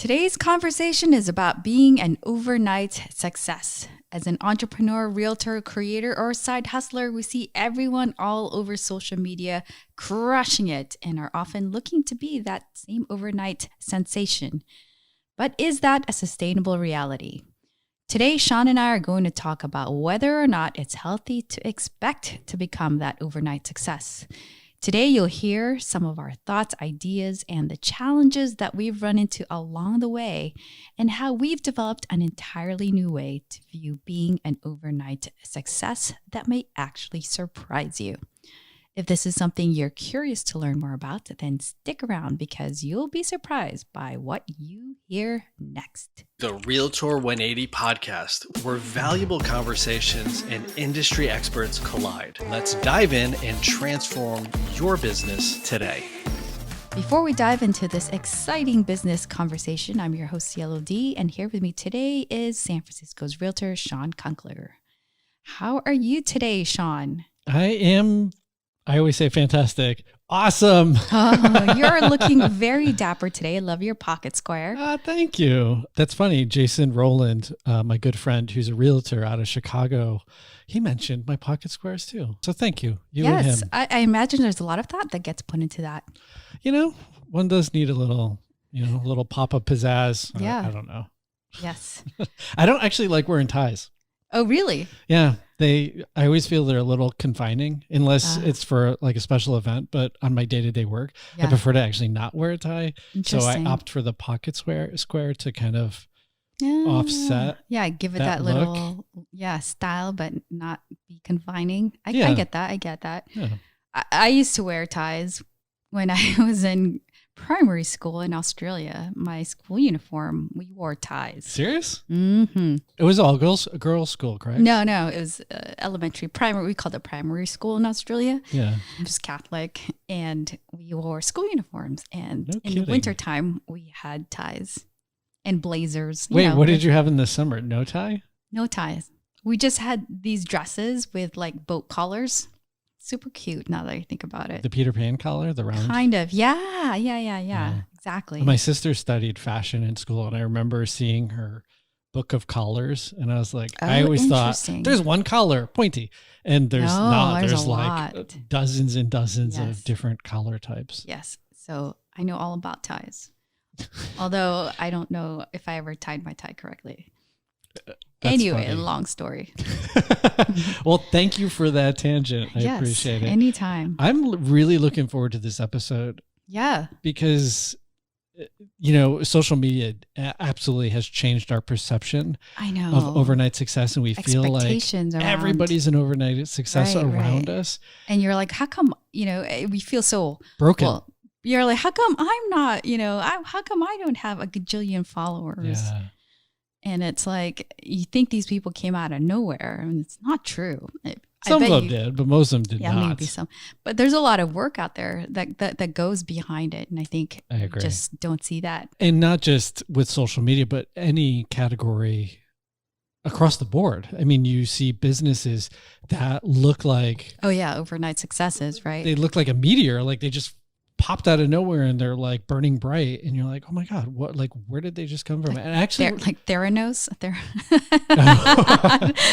Today's conversation is about being an overnight success. As an entrepreneur, realtor, creator, or side hustler, we see everyone all over social media crushing it and are often looking to be that same overnight sensation. But is that a sustainable reality? Today, Shawn and I are going to talk about whether or not it's healthy to expect to become that overnight success. Today, you'll hear some of our thoughts, ideas, and the challenges that we've run into along the way, and how we've developed an entirely new way to view being an overnight success that may actually surprise you. If this is something you're curious to learn more about, then stick around because you'll be surprised by what you hear next. The Realtor 180 podcast, where valuable conversations and industry experts collide. Let's dive in and transform your business today. Before we dive into this exciting business conversation, I'm your host, Cielo D, and here with me today is San Francisco's realtor, Shawn Kunkler. How are you today, Shawn? I always say fantastic. Awesome. Oh, you're looking very dapper today. I love your pocket square. Thank you. That's funny. Jason Rowland, my good friend who's a realtor out of Chicago, he mentioned my pocket squares too. So thank you. You and him. I imagine there's a lot of thought that gets put into that. You know, one does need a little pop of pizzazz. Yeah. I don't know. Yes. I don't actually like wearing ties. Oh, really? Yeah. I always feel they're a little confining unless it's for like a special event, but on my day-to-day work, I prefer to actually not wear a tie. So I opt for the pocket square to kind of offset. Yeah, give it that little style, but not be confining. I get that. Yeah. I used to wear ties when I was in primary school in Australia. My school uniform, we wore ties. Serious? Mm-hmm. It was all girls school, correct? No, it was elementary, primary. We called it primary school in Australia. Yeah. I was Catholic, and we wore school uniforms. And No in kidding. the wintertime, we had ties and blazers. Wait, what did you have in the summer? No tie? No ties. We just had these dresses with like boat collars. Super cute now that I think about it. The Peter Pan collar, the round? Kind of. Yeah. Exactly. My sister studied fashion in school, and I remember seeing her book of collars, and I was like, I always thought there's one collar, pointy, and there's not. There's like dozens and dozens of different collar types. Yes. So I know all about ties. Although I don't know if I ever tied my tie correctly. Anyway, funny. Long story. Well, thank you for that tangent. I appreciate it. Anytime. I'm really looking forward to this episode. Yeah. Because, social media absolutely has changed our perception of overnight success. And we feel like everybody's an overnight success around us. And you're like, how come, we feel so broken. Well, you're like, how come I'm not, how come I don't have a gajillion followers? Yeah. And it's like, you think these people came out of nowhere, and it's not true. Some of them did, but most of them did not. Yeah, maybe some. But there's a lot of work out there that goes behind it. And I think I agree. Just don't see that. And not just with social media, but any category across the board. I mean, you see businesses that look like... Oh, yeah, overnight successes, right? They look like a meteor, like they just popped out of nowhere and they're like burning bright, and you're like, oh my God, what, like, where did they just come from? And actually, like Theranos.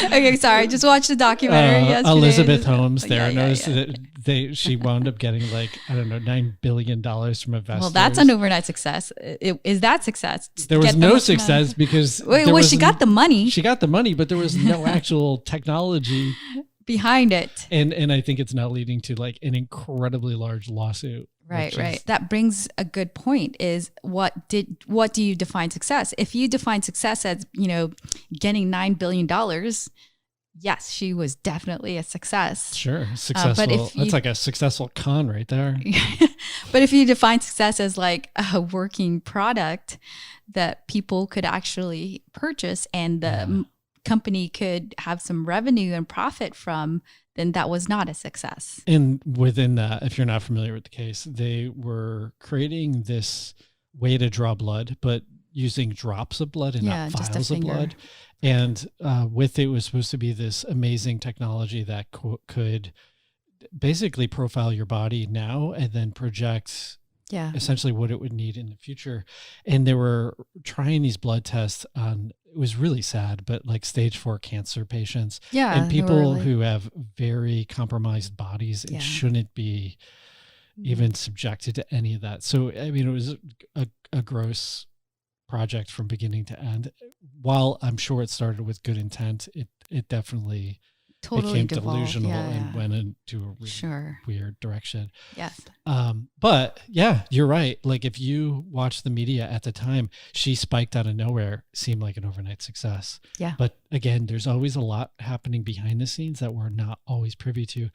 Okay, sorry, I just watched the documentary yesterday. Elizabeth Holmes, Theranos. Yeah. She wound up getting like, I don't know, $9 billion from investors. Well, that's an overnight success. Is that success? There was no success because she got the money. She got the money, but there was no actual technology behind it. And I think it's now leading to like an incredibly large lawsuit. Right. That brings a good point is what do you define success? If you define success as, getting $9 billion, yes, she was definitely a success. Sure. Successful. That's like a successful con right there. But if you define success as like a working product that people could actually purchase and the company could have some revenue and profit from, then that was not a success. And within that, if you're not familiar with the case, they were creating this way to draw blood, but using drops of blood and not vials of blood. And with it was supposed to be this amazing technology that could basically profile your body now and then project essentially what it would need in the future. And they were trying these blood tests on, it was really sad, but like stage 4 cancer patients and people who have very compromised bodies and shouldn't be even subjected to any of that. So, I mean, it was a gross project from beginning to end. While I'm sure it started with good intent, it definitely became delusional and went into a really weird direction. Yes. But yeah, you're right. Like if you watch the media at the time, she spiked out of nowhere, seemed like an overnight success. Yeah. But again, there's always a lot happening behind the scenes that we're not always privy to.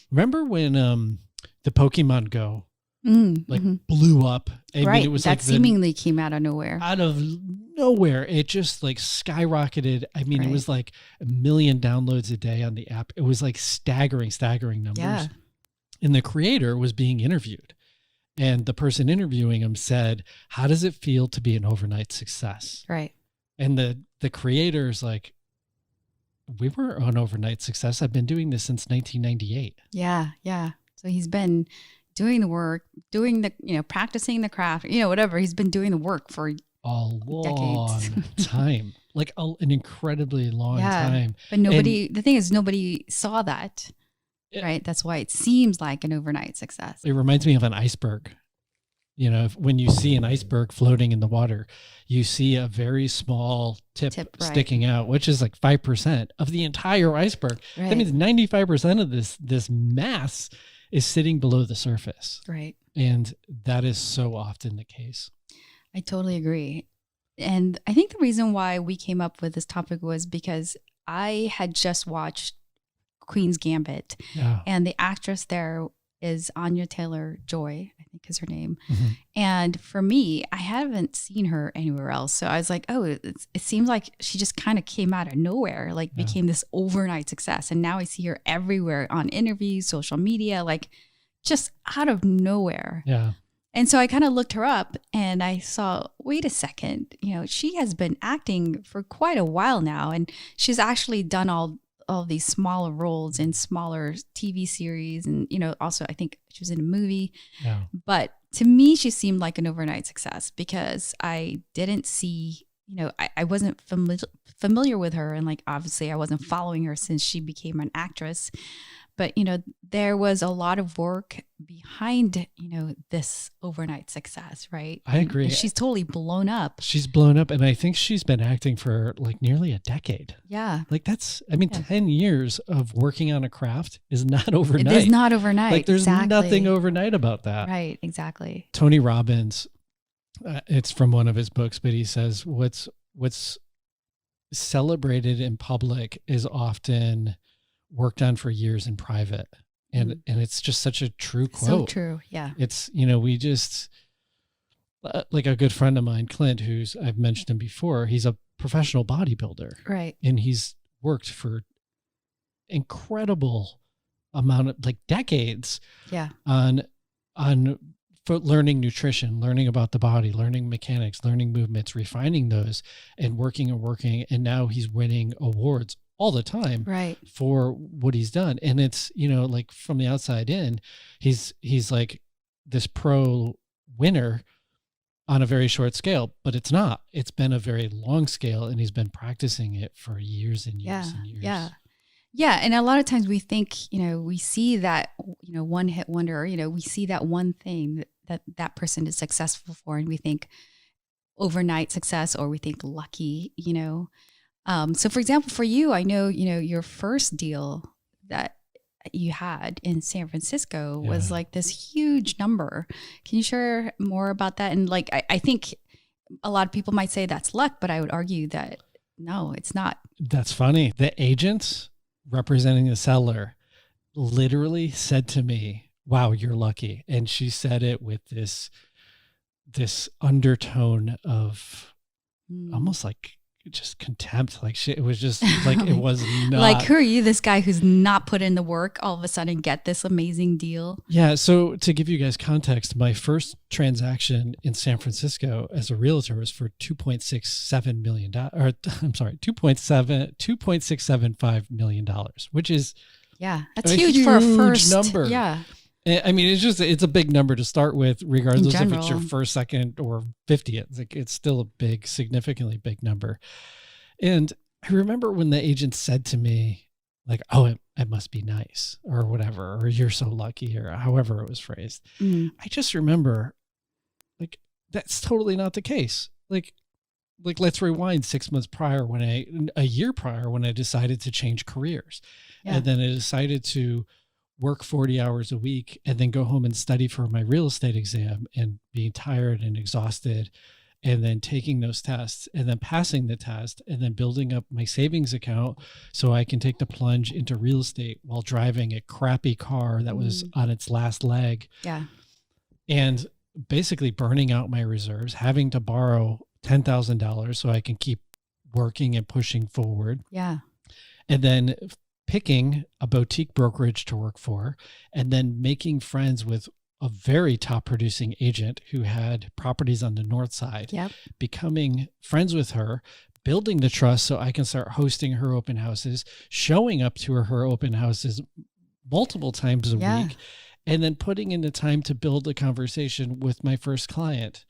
Remember when the Pokemon Go blew up? I mean, it was that seemingly came out of nowhere. Out of nowhere. It just like skyrocketed. I mean, it was like 1 million downloads a day on the app. It was like staggering numbers. Yeah. And the creator was being interviewed. And the person interviewing him said, how does it feel to be an overnight success? Right. And the creator's like, we were an overnight success. I've been doing this since 1998. Yeah. Yeah. So he's been doing the work, doing the, practicing the craft, whatever. He's been doing the work for a long decades. time, like an incredibly long time. But the thing is, nobody saw that, right? That's why it seems like an overnight success. It reminds me of an iceberg. When you see an iceberg floating in the water, you see a very small tip sticking out, which is like 5% of the entire iceberg. Right. That means 95% of this mass is sitting below the surface. Right. And that is so often the case. I totally agree. And I think the reason why we came up with this topic was because I had just watched Queen's Gambit. Yeah. And the actress there is Anya Taylor-Joy, I think is her name. Mm-hmm. And for me, I haven't seen her anywhere else. So I was like, oh, it seems like she just kind of came out of nowhere, like became this overnight success. And now I see her everywhere on interviews, social media, like just out of nowhere. Yeah. And so I kind of looked her up and I saw, wait a second, she has been acting for quite a while now. And she's actually done all these smaller roles in smaller TV series. And, also I think she was in a movie. Yeah. But to me, she seemed like an overnight success because I didn't see, I wasn't familiar with her. And like, obviously I wasn't following her since she became an actress. But, there was a lot of work behind, this overnight success, right? I agree. And she's totally blown up. She's blown up. And I think she's been acting for like nearly a decade. Yeah. Like 10 years of working on a craft is not overnight. It is not overnight. Like there's nothing overnight about that. Right. Exactly. Tony Robbins, it's from one of his books, but he says what's celebrated in public is often worked on for years in private. And it's just such a true quote. So true. Yeah. It's, we just, like a good friend of mine, Clint, I've mentioned him before, he's a professional bodybuilder. Right. And he's worked for incredible amount of like decades on for learning nutrition, learning about the body, learning mechanics, learning movements, refining those and working. And now he's winning awards all the time for what he's done. And it's, like from the outside in, he's like this pro winner on a very short scale, but it's not. It's been a very long scale and he's been practicing it for years and years and years. Yeah. Yeah. And a lot of times we think, we see that, one hit wonder, we see that one thing that person is successful for. And we think overnight success, or we think lucky, So for example, for you, I know, your first deal that you had in San Francisco was like this huge number. Can you share more about that? And like, I think a lot of people might say that's luck, but I would argue that no, it's not. That's funny. The agents representing the seller literally said to me, wow, you're lucky. And she said it with this undertone of almost like just contempt. Like it was just like, it was not like, who are you, this guy who's not put in the work, all of a sudden get this amazing deal? Yeah. So to give you guys context, my first transaction in San Francisco as a realtor was for $2.67 million, or I'm sorry, $2.675 million, which is that's huge for a first number. Yeah. I mean, it's a big number to start with, regardless if it's your first, second, or 50th. Like, it's still a big, significantly big number. And I remember when the agent said to me, like, oh, it must be nice, or whatever, or you're so lucky, or however it was phrased. I just remember, like, that's totally not the case. Like let's rewind 6 months prior, a year prior, when I decided to change careers. And then I decided to work 40 hours a week and then go home and study for my real estate exam, and being tired and exhausted, and then taking those tests and then passing the test, and then building up my savings account so I can take the plunge into real estate while driving a crappy car that was on its last leg. Yeah. And basically burning out my reserves, having to borrow $10,000 so I can keep working and pushing forward. Yeah. And then picking a boutique brokerage to work for, and then making friends with a very top producing agent who had properties on the north side, becoming friends with her, building the trust so I can start hosting her open houses, showing up to her open houses multiple times a week, and then putting in the time to build a conversation with my first client.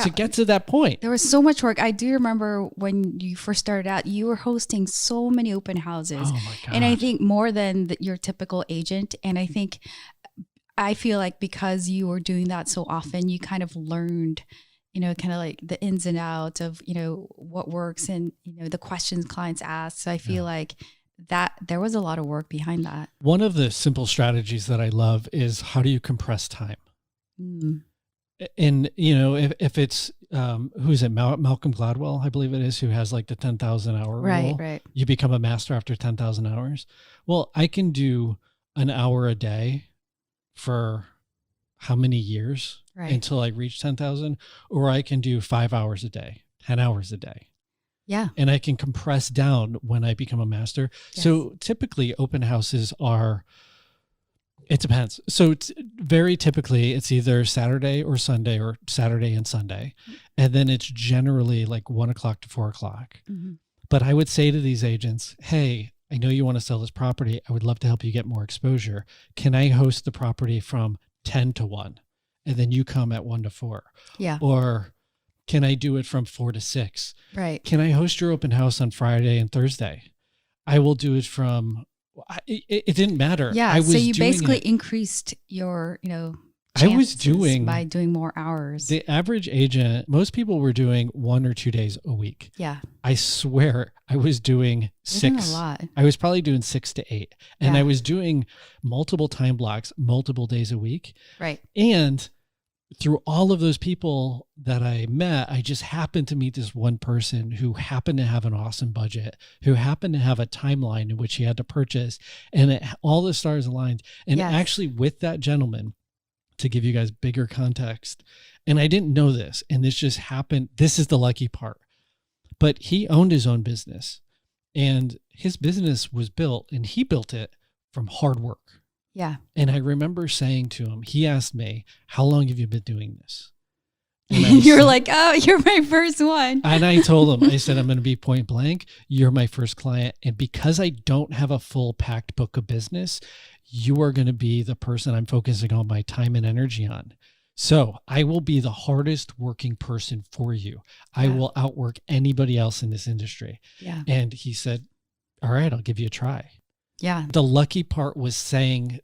To get to that point. There was so much work. I do remember when you first started out, you were hosting so many open houses. Oh my God. And I think more than your typical agent. And I feel like because you were doing that so often, you kind of learned, kind of like the ins and outs of, what works and, the questions clients ask. So I feel like that there was a lot of work behind that. One of the simple strategies that I love is, how do you compress time? And, if it's, who is it? Malcolm Gladwell, I believe it is, who has like the 10,000 hour rule. Right. You become a master after 10,000 hours. Well, I can do an hour a day for how many years until I reach 10,000, or I can do 5 hours a day, 10 hours a day. Yeah. And I can compress down when I become a master. Yes. So typically open houses it depends. So very typically it's either Saturday or Sunday, or Saturday and Sunday. And then it's generally like 1 o'clock to 4 o'clock. But I would say to these agents, hey, I know you want to sell this property. I would love to help you get more exposure. Can I host the property from 10 to 1? And then you come at 1 to 4. Yeah. Or can I do it from 4 to 6? Right. Can I host your open house on Friday and Thursday? I will do it from... It didn't matter. Yeah. So you basically increased your, I was doing by doing more hours. The average agent, most people were doing 1 or 2 days a week. Yeah. I swear I was doing 6. A lot. I was probably doing 6 to 8. And I was doing multiple time blocks, multiple days a week. Right. And through all of those people that I met, I just happened to meet this one person who happened to have an awesome budget, who happened to have a timeline in which he had to purchase, and all the stars aligned. And actually with that gentleman, to give you guys bigger context, and I didn't know this, and this just happened. This is the lucky part, but he owned his own business, and his business was built, and he built it from hard work. Yeah. And I remember saying to him, he asked me, how long have you been doing this? You're like, oh, you're my first one. And I told him, I said, I'm going to be point blank. You're my first client. And because I don't have a full packed book of business, you are going to be the person I'm focusing all my time and energy on. So I will be the hardest working person for you. I will outwork anybody else in this industry. Yeah. And he said, all right, I'll give you a try. Yeah. The lucky part was saying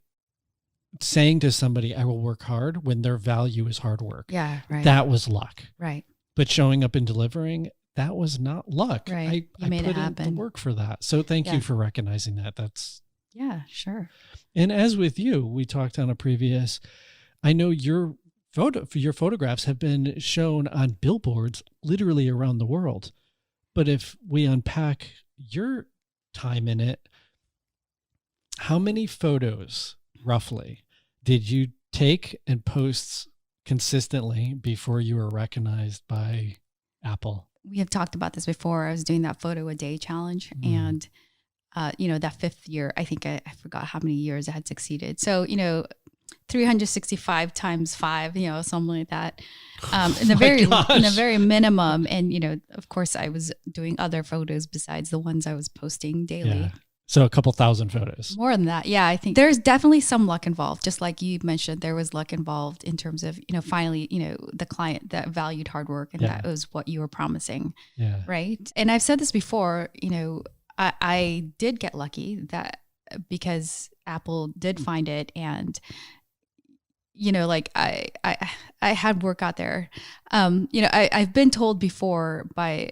to somebody, I will work hard, when their value is hard work. Yeah, right. That was luck. Right. But showing up and delivering, that was not luck. Right. I put in the work for that. So thank you for recognizing that. Yeah, sure. And as with you, we talked on a previous, I know your photographs have been shown on billboards literally around the world. But if we unpack your time in it, how many photos roughly did you take and post consistently before you were recognized by Apple? We have talked about this before. I was doing that photo a day challenge, and that 5th year, I think I forgot how many years I had succeeded. So 365 times 5, something like that. In the very minimum, and of course, I was doing other photos besides the ones I was posting daily. So a couple thousand photos. More than that. Yeah, I think there's definitely some luck involved. Just like you mentioned, there was luck involved in terms of, finally, the client that valued hard work and that was what you were promising. Yeah. Right. And I've said this before, I did get lucky that because Apple did find it and, I had work out there. I've been told before by,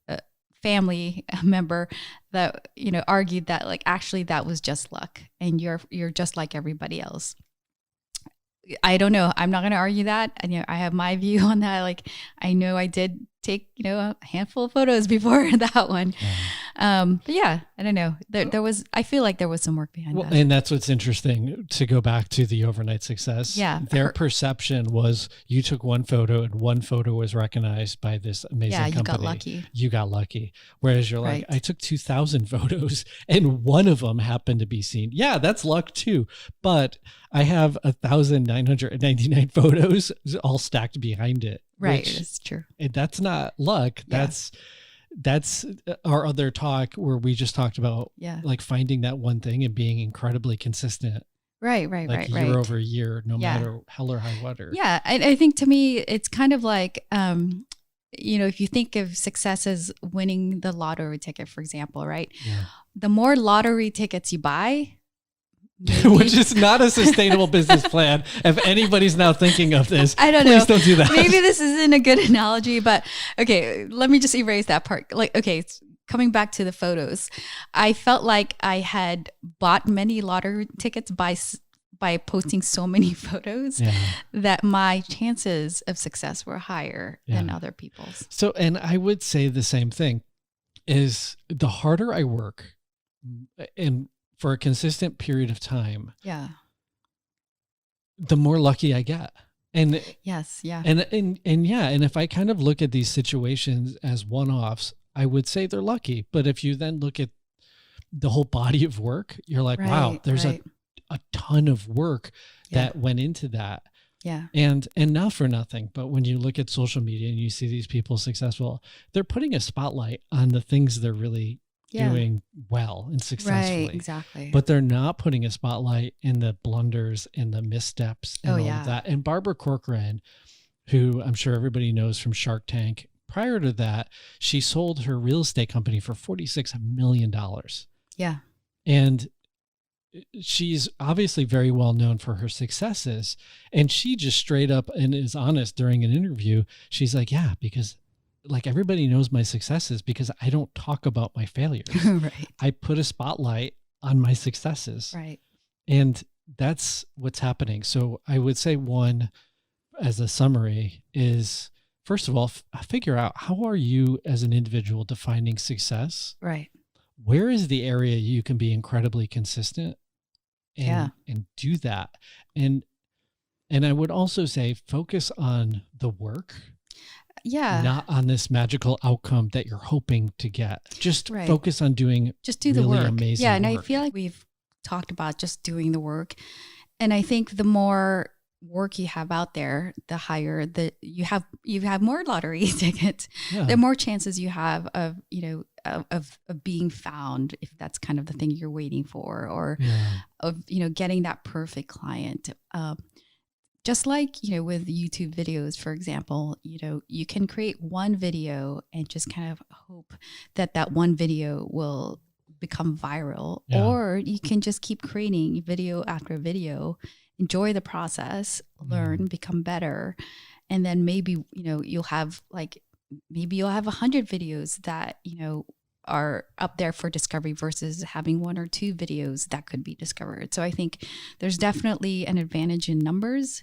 a family member that, argued that actually that was just luck and you're just like everybody else. I don't know. I'm not going to argue that. And, I have my view on that. I know I did take, a handful of photos before that one. But yeah, I don't know. I feel like there was some work behind that. And that's what's interesting to go back to the overnight success. Yeah. Their perception was you took one photo and one photo was recognized by this amazing company. You got lucky. You got lucky. Whereas you're like, I took 2,000 photos and one of them happened to be seen. Yeah, that's luck too. But I have 1,999 photos all stacked behind it. Right. It's true. And that's not luck. Yeah. That's our other talk where we just talked about finding that one thing and being incredibly consistent. Right. Year over year, no matter hell or high water. Yeah. I think to me, it's kind of like, if you think of success as winning the lottery ticket, for example, right? Yeah. The more lottery tickets you buy, which is not a sustainable business plan. If anybody's now thinking of this, please don't do that. Maybe this isn't a good analogy, but okay, let me just erase that part. Coming back to the photos, I felt like I had bought many lottery tickets by posting so many photos that my chances of success were higher than other people's. So, and I would say the same thing is the harder I work and for a consistent period of time, the more lucky I get. And yes, yeah. And if I kind of look at these situations as one-offs, I would say they're lucky. But if you then look at the whole body of work, you're like, wow, there's a ton of work that went into that. Yeah. And not for nothing, but when you look at social media and you see these people successful, they're putting a spotlight on the things they're really doing well and successfully. Right, exactly. But they're not putting a spotlight in the blunders and the missteps and all of that. And Barbara Corcoran, who I'm sure everybody knows from Shark Tank, prior to that, she sold her real estate company for $46 million. Yeah. And she's obviously very well known for her successes. And she just straight up and is honest during an interview. She's like, yeah, because everybody knows my successes because I don't talk about my failures. Right. I put a spotlight on my successes. Right. And that's what's happening. So I would say one, as a summary, is first of all, figure out how are you as an individual defining success? Right. Where is the area you can be incredibly consistent and do that? And I would also say focus on the work. Yeah. Not on this magical outcome that you're hoping to get. Just focus on doing the work. Amazing and work. I feel like we've talked about just doing the work. And I think the more work you have out there, the higher that you have more lottery tickets, the more chances you have of, of being found, if that's kind of the thing you're waiting for, or of, getting that perfect client. Just like, with YouTube videos, for example, you can create one video and just kind of hope that one video will become viral, or you can just keep creating video after video, enjoy the process, learn, become better. And then maybe, you'll have 100 videos that, are up there for discovery versus having one or two videos that could be discovered. So I think there's definitely an advantage in numbers.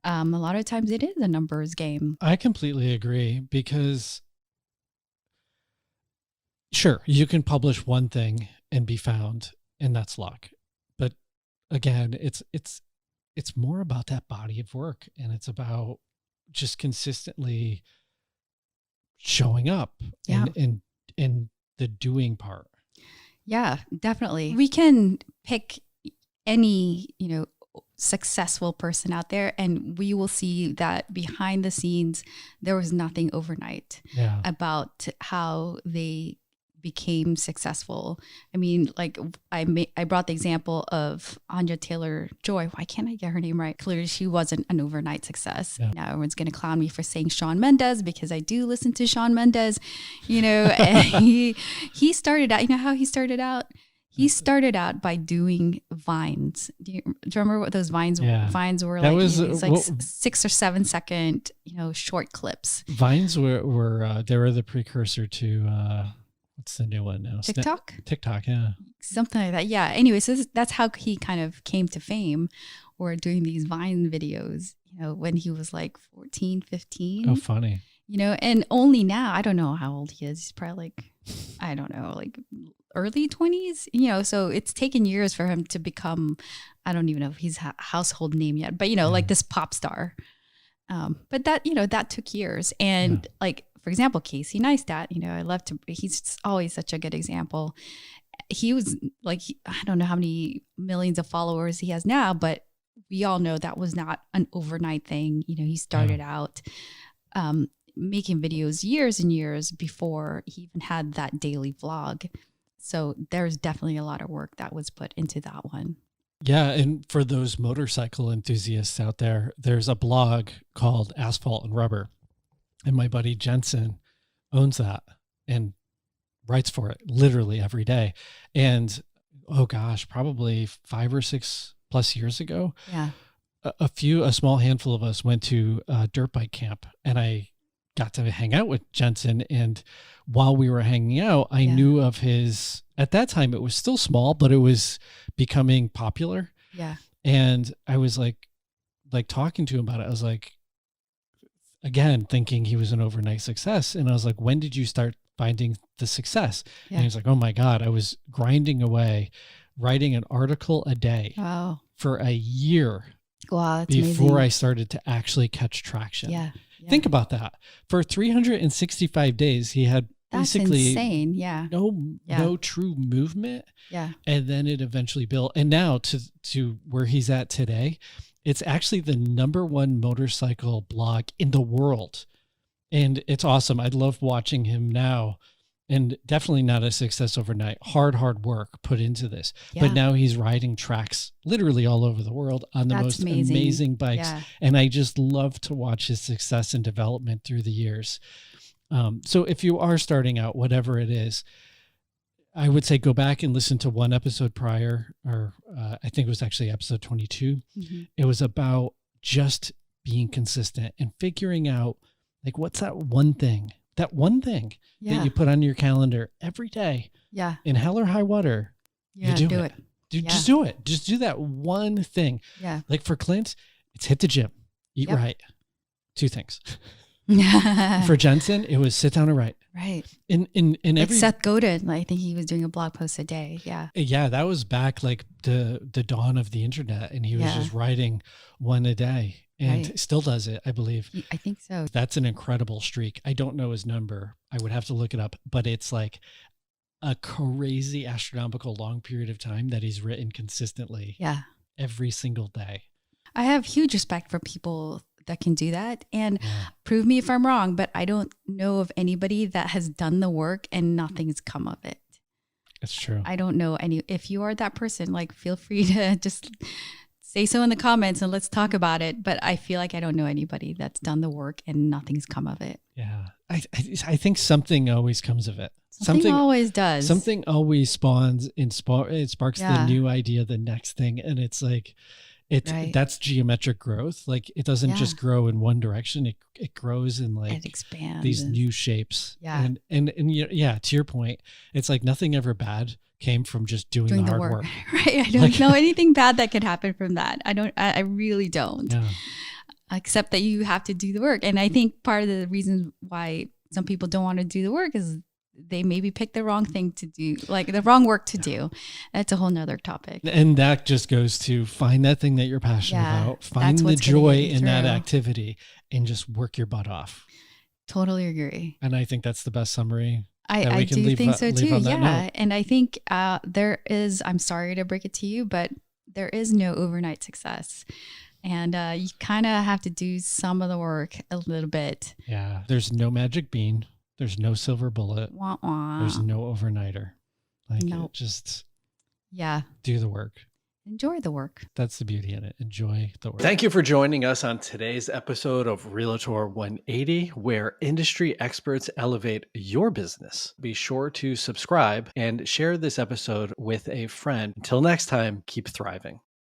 A lot of times it is a numbers game. I completely agree because sure, you can publish one thing and be found and that's luck. But again, it's more about that body of work and it's about just consistently showing up and the doing part. Yeah, definitely. We can pick any, successful person out there and we will see that behind the scenes, there was nothing overnight about how they became successful. I mean, like I brought the example of Anya Taylor-Joy. Why can't I get her name right? Clearly she wasn't an overnight success. Yeah. Now everyone's going to clown me for saying Shawn Mendes, because I do listen to Shawn Mendes, and he started out, how he started out? He started out by doing vines. Do you remember what those vines were? That was like 6 or 7 second, short clips. Vines were they were the precursor to what's the new one now? TikTok? TikTok, yeah. Something like that. Yeah. Anyway, so that's how he kind of came to fame, or doing these Vine videos, when he was like 14, 15. Oh, funny. And only now, I don't know how old he is. He's probably like, I don't know, like early 20s, so it's taken years for him to become, I don't even know if he's a household name yet, but like this pop star. But that, that took years. And like, for example, Casey Neistat, he's always such a good example. He was like, I don't know how many millions of followers he has now, but we all know that was not an overnight thing. He started out making videos years and years before he even had that daily vlog. So there's definitely a lot of work that was put into that one. Yeah. And for those motorcycle enthusiasts out there, there's a blog called Asphalt and Rubber. And my buddy Jensen owns that and writes for it literally every day. And oh gosh, probably 5 or 6 plus years ago, a small handful of us went to a dirt bike camp, and I got to hang out with Jensen. And while we were hanging out, I knew of his, at that time, it was still small, but it was becoming popular. Yeah. And I was like talking to him about it. I was like, again, thinking he was an overnight success. And I was like, when did you start finding the success? And he was like, oh my God, I was grinding away, writing an article a day for a year before amazing. I started to actually catch traction. Yeah. Think about that. For 365 days, he had basically insane. No true movement. Yeah. And then it eventually built. And now to where he's at today, it's actually the #1 motorcycle blog in the world. And it's awesome. I love watching him now, and definitely not a success overnight. Hard work put into this. Yeah. But now he's riding tracks literally all over the world on the most amazing bikes. Yeah. And I just love to watch his success and development through the years. So if you are starting out, whatever it is, I would say go back and listen to one episode prior, or I think it was actually episode 22. Mm-hmm. It was about just being consistent and figuring out, like, what's that one thing that you put on your calendar every day. Yeah. In hell or high water, you do it. Just do it. Just do that one thing. Yeah. Like for Clint, it's hit the gym, eat right. 2 things. For Jensen, it was sit down and write. Right. In like Seth Godin, I think he was doing a blog post a day. Yeah. Yeah, that was back like the dawn of the internet, and he was just writing one a day, and still does it, I believe. I think so. That's an incredible streak. I don't know his number. I would have to look it up, but it's like a crazy astronomical long period of time that he's written consistently. Yeah. Every single day. I have huge respect for people that can do that, and prove me if I'm wrong, but I don't know of anybody that has done the work and nothing's come of it. It's true. I don't know any. If you are that person, like, feel free to just say so in the comments and let's talk about it. But I feel like I don't know anybody that's done the work and nothing's come of it. Yeah. I think something always comes of it. Something always does. Something always spawns and it sparks the new idea, the next thing. And it's like, that's geometric growth. Like, it doesn't just grow in one direction. It grows in like it expands these new shapes. Yeah. And to your point, it's like nothing ever bad came from just doing the hard work. Right. I don't know anything bad that could happen from that. I really don't. Yeah. Except that you have to do the work. And I think part of the reason why some people don't want to do the work is they maybe pick the wrong thing to do, like the wrong work to do. That's a whole nother topic. And that just goes to find that thing that you're passionate about, find the joy in that activity, and just work your butt off. Totally agree. And I think that's the best summary. I do think so too. Yeah. And I think there is, I'm sorry to break it to you, but there is no overnight success. And you kind of have to do some of the work a little bit. Yeah. There's no magic bean. There's no silver bullet. Wah, wah. There's no overnighter. Like, Nope. Just do the work. Enjoy the work. That's the beauty in it. Enjoy the work. Thank you for joining us on today's episode of Realtor 180, where industry experts elevate your business. Be sure to subscribe and share this episode with a friend. Until next time, keep thriving.